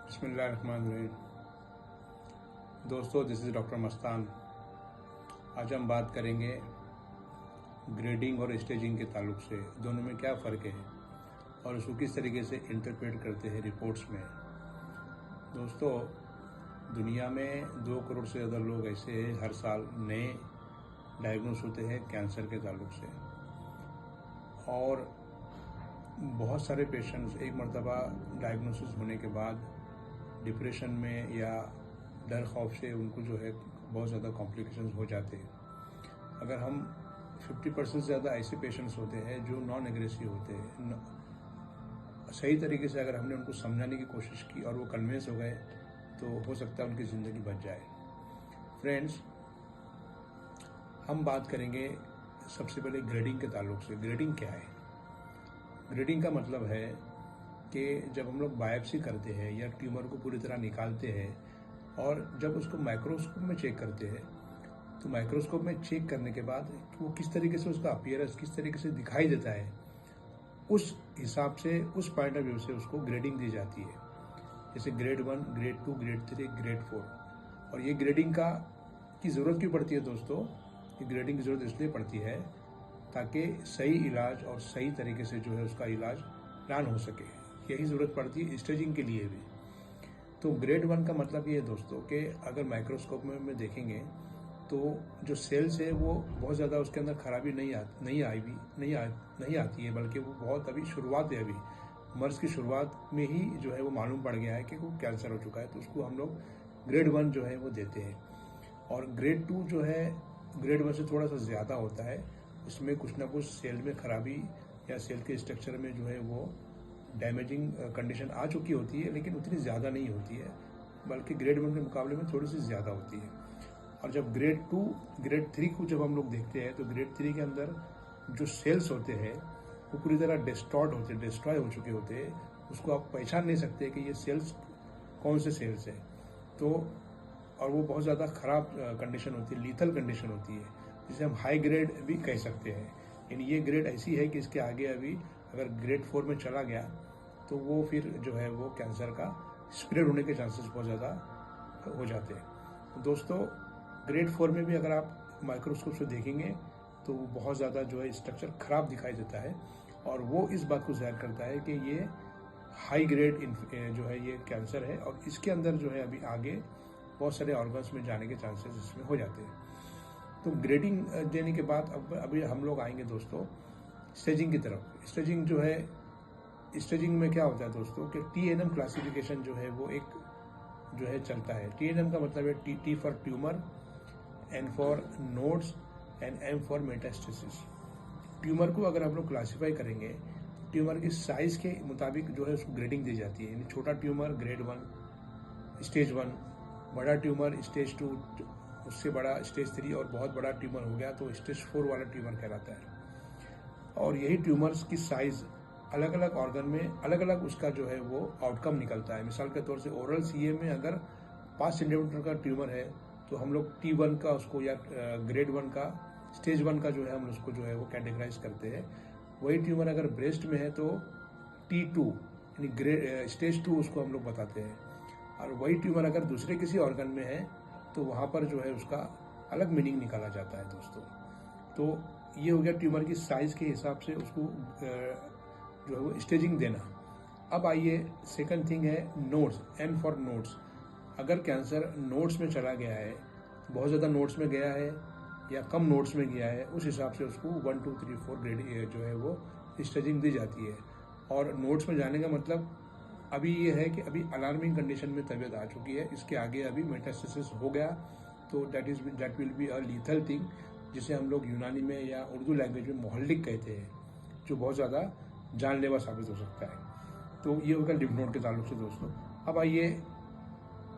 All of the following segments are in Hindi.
बिस्मिल्लाहिर्रहमानिर्रहीम। दोस्तों, दिस इज़ डॉक्टर मस्तान। आज हम बात करेंगे ग्रेडिंग और स्टेजिंग के ताल्लुक से दोनों में क्या फ़र्क है और उसको किस तरीके से इंटरप्रेट करते हैं रिपोर्ट्स में। दोस्तों, दुनिया में 2 करोड़ से ज़्यादा लोग ऐसे हैं हर साल नए डायग्नोस होते हैं कैंसर के ताल्लुक से, और बहुत सारे पेशेंट्स एक मरतबा डायग्नोसिस होने के बाद डिप्रेशन में या डर खौफ से उनको जो है बहुत ज़्यादा कॉम्प्लिकेशंस हो जाते हैं। अगर हम 50% से ज़्यादा ऐसे पेशेंट्स होते हैं जो नॉन एग्रेसिव होते हैं, सही तरीके से अगर हमने उनको समझाने की कोशिश की और वो कन्विंस हो गए तो हो सकता है उनकी ज़िंदगी बच जाए। फ्रेंड्स, हम बात करेंगे सबसे पहले ग्रेडिंग के ताल्लुक से। ग्रेडिंग क्या है? ग्रेडिंग का मतलब है कि जब हम लोग बायोप्सी करते हैं या ट्यूमर को पूरी तरह निकालते हैं और जब उसको माइक्रोस्कोप में चेक करते हैं, तो माइक्रोस्कोप में चेक करने के बाद वो किस तरीके से उसका अपीयरेंस किस तरीके से दिखाई देता है, उस हिसाब से उस पॉइंट ऑफ व्यू से उसको ग्रेडिंग दी जाती है। जैसे ग्रेड 1, ग्रेड 2, ग्रेड 3, ग्रेड 4। और ये ग्रेडिंग की ज़रूरत क्यों पड़ती है दोस्तों? ये ग्रेडिंग की ज़रूरत इसलिए पड़ती है ताकि सही इलाज और सही तरीके से जो है उसका इलाज प्लान हो सके। यही ज़रूरत पड़ती है स्टेजिंग के लिए भी। तो ग्रेड 1 का मतलब ये है दोस्तों कि अगर माइक्रोस्कोप में देखेंगे तो जो सेल्स है वो बहुत ज़्यादा उसके अंदर खराबी नहीं आती है, बल्कि वो बहुत अभी शुरुआत है। अभी मर्ज की शुरुआत में ही जो है वो मालूम पड़ गया है कि वो कैंसर हो चुका है, तो उसको हम लोग ग्रेड 1 जो है वो देते हैं। और ग्रेड 2 जो है ग्रेड 1 से थोड़ा सा ज़्यादा होता है। इसमें कुछ ना कुछ सेल में खराबी या सेल के स्ट्रक्चर में जो है वो डैमेजिंग कंडीशन आ चुकी होती है, लेकिन उतनी ज़्यादा नहीं होती है, बल्कि ग्रेड 1 के मुकाबले में थोड़ी सी ज़्यादा होती है। और जब ग्रेड 2, ग्रेड 3 को जब हम लोग देखते हैं तो ग्रेड 3 के अंदर जो सेल्स होते हैं वो पूरी तरह डिस्ट्रॉय हो चुके होते हैं। उसको आप पहचान नहीं सकते कि ये सेल्स कौन से सेल्स हैं। तो और वो बहुत ज़्यादा ख़राब कंडीशन होती है, लीथल कंडीशन होती है, जिसे हम हाई ग्रेड भी कह सकते हैं। यानी ये ग्रेड ऐसी है कि इसके आगे अभी अगर ग्रेड 4 में चला गया तो वो फिर जो है वो कैंसर का स्प्रेड होने के चांसेस बहुत ज़्यादा हो जाते हैं। दोस्तों, ग्रेड 4 में भी अगर आप माइक्रोस्कोप से देखेंगे तो वो बहुत ज़्यादा जो है स्ट्रक्चर खराब दिखाई देता है, और वो इस बात को ज़ाहिर करता है कि ये हाई ग्रेड जो है ये कैंसर है, और इसके अंदर जो है अभी आगे बहुत सारे ऑर्गन्स में जाने के चांसेस इसमें हो जाते हैं। तो ग्रेडिंग देने के बाद अब अभी हम लोग आएंगे दोस्तों स्टेजिंग की तरफ। स्टेजिंग जो है, स्टेजिंग में क्या होता है दोस्तों कि TNM क्लासिफिकेशन जो है वो एक जो है चलता है। TNM का मतलब है T for tumour, N for nodes and M for metastasis. Tumour को अगर हम लोग क्लासीफाई करेंगे तो ट्यूमर की साइज के मुताबिक जो है उसको ग्रेडिंग दी जाती है। यानी छोटा ट्यूमर ग्रेड 1 स्टेज 1, बड़ा ट्यूमर स्टेज 2, उससे बड़ा स्टेज 3, और बहुत बड़ा ट्यूमर हो गया तो स्टेज 4 वाला ट्यूमर कहलाता है। और यही ट्यूमर्स की साइज अलग अलग ऑर्गन में अलग अलग उसका जो है वो आउटकम निकलता है। मिसाल के तौर से ओरल CA में अगर 5 सेंटीमीटर का ट्यूमर है तो हम लोग T1 का उसको या ग्रेड 1 का स्टेज 1 का जो है हम उसको जो है वो कैटेगराइज करते हैं। वही ट्यूमर अगर ब्रेस्ट में है तो T2 यानी ग्रेड स्टेज 2 उसको हम लोग बताते हैं। और वही ट्यूमर अगर दूसरे किसी ऑर्गन में है तो वहाँ पर जो है उसका अलग मीनिंग निकाला जाता है दोस्तों। तो ये हो गया ट्यूमर की साइज के हिसाब से उसको जो है वो स्टेजिंग देना। अब आइए सेकंड थिंग है नोड्स, N फॉर नोड्स। अगर कैंसर नोड्स में चला गया है, बहुत ज़्यादा नोड्स में गया है या कम नोड्स में गया है, उस हिसाब से उसको 1, 2, 3, 4 ग्रेड जो है वो स्टेजिंग दी जाती है। और नोड्स में जाने का मतलब अभी ये है कि अभी अलार्मिंग कंडीशन में तबीयत आ चुकी है, इसके आगे अभी मेटास्टेसिस हो गया तो that will be a lethal thing, जिसे हम लोग यूनानी में या उर्दू लैंग्वेज में मोहल्लिक कहते हैं, जो बहुत ज़्यादा जानलेवा साबित हो सकता है। तो ये होगा लिम्फ नोड के ताल्लुक से दोस्तों। अब आइए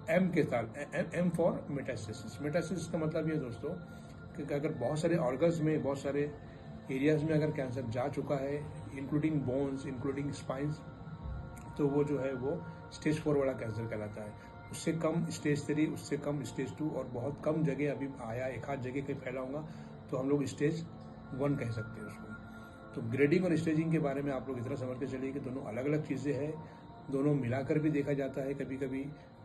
M फॉर मेटास्टेसिस। मेटास्टेसिस का मतलब ये दोस्तों कि अगर बहुत सारे ऑर्गन्स में, बहुत सारे एरियाज में अगर कैंसर जा चुका है, इंक्लूडिंग बोन्स, इंक्लूडिंग स्पाइंस, तो वो जो है वो स्टेज 4 वाला कैंसर कहलाता है। उससे कम स्टेज 3, उससे कम स्टेज 2, और बहुत कम जगह अभी आया, एक आध जगह कहीं फैला होगा तो हम लोग स्टेज 1 कह सकते हैं उसको। तो ग्रेडिंग और स्टेजिंग के बारे में आप लोग इतना समझ के चलिए कि दोनों अलग अलग चीज़ें हैं, दोनों मिलाकर भी देखा जाता है, कभी कभी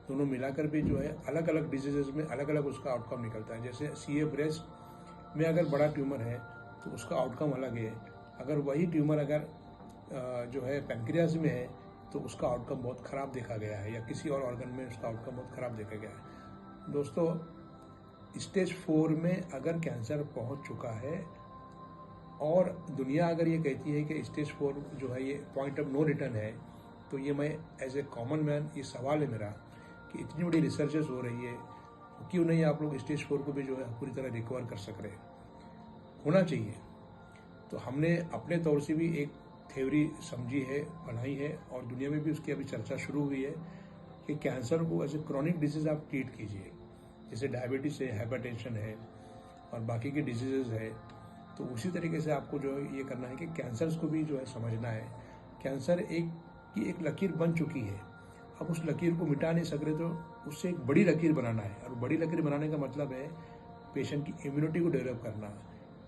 दोनों मिलाकर भी जो है अलग अलग डिजीजेज में अलग अलग उसका आउटकम निकलता है। जैसे CA ब्रेस्ट में अगर बड़ा ट्यूमर है तो उसका आउटकम अलग है, अगर वही ट्यूमर अगर जो है पैंक्रियाज में है तो उसका आउटकम बहुत ख़राब देखा गया है, या किसी और ऑर्गन में उसका आउटकम बहुत ख़राब देखा गया है। दोस्तों, स्टेज 4 में अगर कैंसर पहुंच चुका है और दुनिया अगर ये कहती है कि स्टेज 4 जो है ये पॉइंट ऑफ नो रिटर्न है, तो ये मैं एज ए कॉमन मैन ये सवाल है मेरा कि इतनी बड़ी रिसर्चेस हो रही है, तो क्यों नहीं आप लोग स्टेज 4 को भी जो है पूरी तरह रिकवर कर सक रहे, होना चाहिए। तो हमने अपने तौर से भी एक थ्योरी समझी है, बनाई है, और दुनिया में भी उसकी अभी चर्चा शुरू हुई है कि कैंसर को एज ए क्रॉनिक डिजीज आप ट्रीट कीजिए। जैसे डायबिटीज़ है, हाइपरटेंशन है और बाकी के डिजीज़ है, तो उसी तरीके से आपको जो है ये करना है कि कैंसर्स को भी जो है समझना है। कैंसर एक लकीर बन चुकी है, अब उस लकीर को मिटा नहीं सक रहे, तो उससे एक बड़ी लकीर बनाना है। और बड़ी लकीर बनाने का मतलब है पेशेंट की इम्यूनिटी को डेवलप करना,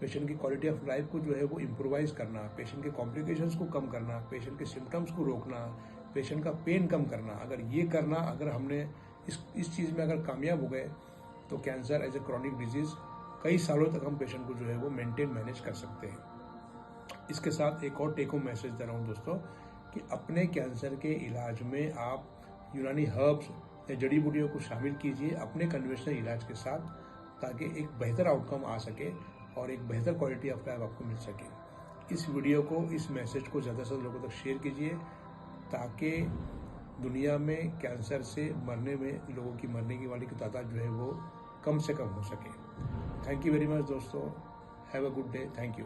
पेशेंट की क्वालिटी ऑफ लाइफ को जो है वो इम्प्रोवाइज करना, पेशेंट के कॉम्प्लिकेशंस को कम करना, पेशेंट के सिम्टम्स को रोकना, पेशेंट का पेन कम करना। अगर हमने इस चीज़ में अगर कामयाब हो गए तो cancer as a chronic disease कई सालों तक हम पेशेंट को जो है वो मैनेज कर सकते हैं। इसके साथ एक और टेक होम मैसेज दे रहा हूँ दोस्तों कि अपने कैंसर के इलाज में आप यूनानी हर्ब्स या जड़ी बूटियों को शामिल कीजिए अपने कन्वेंशनल इलाज के साथ, ताकि एक बेहतर आउटकम आ सके और एक बेहतर क्वालिटी ऑफ लाइफ आपको मिल सके। इस वीडियो को, इस मैसेज को ज़्यादा से ज़्यादा लोगों तक शेयर कीजिए, ताकि दुनिया में कैंसर से लोगों की मरने की वाली की तादाद जो है वो कम से कम हो सके। थैंक यू वेरी मच दोस्तों, have a good day, thank you.